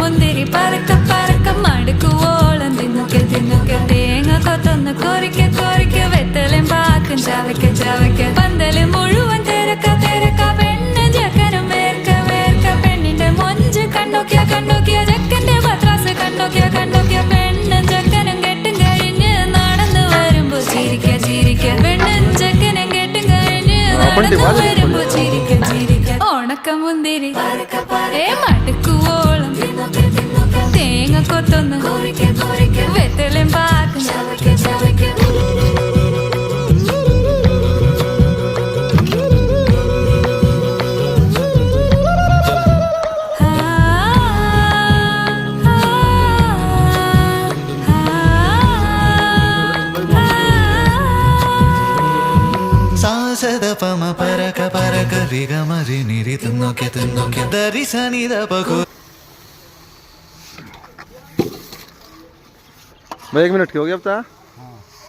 മുന്തിരി പറക്ക പറക്ക മടുക്കുവോളം തിന്നുക്കെ തിന്നുക്കെ തേങ്ങ കൊത്തൊന്ന് കൊറിക്ക കൊറിക്ക വെത്തലും പാക്കും ചവയ്ക്ക ചവയ്ക്ക പന്തല് മുഴുവൻ തിരക്ക തിരക്ക പെണ്ണ് ജക്കനും വേർക്ക വേർക്ക പെണ്ണിന്റെ മൊഞ്ച് കണ്ണോക്കിയ കണ്ണോക്കിയ ജക്കന്റെ പത്രാസ് കണ്ണോക്കിയ കണ്ണോക്കിയ പെണ്ണും ജക്കനും കെട്ടും കഴിഞ്ഞ് നടന്നു വരുമ്പോ ചിരിക്ക ചിരിക്ക പെണ്ണും ജക്കനും കെട്ടും കഴിഞ്ഞ് നടന്നു വരുമ്പോ ചിരിക്ക ചിരിക്ക ഉണക്ക മുന്തിരി മടുക്കുവോളം തേങ്ങ കൊത്തൊന്ന് വെത്തലും പാക്കും പമ പരക പരക റിഗമരി നിരി തിന്നോക്കെ തിന്നോക്കെ ദരിസനിത പകു. 1 मिनट की हो गया अब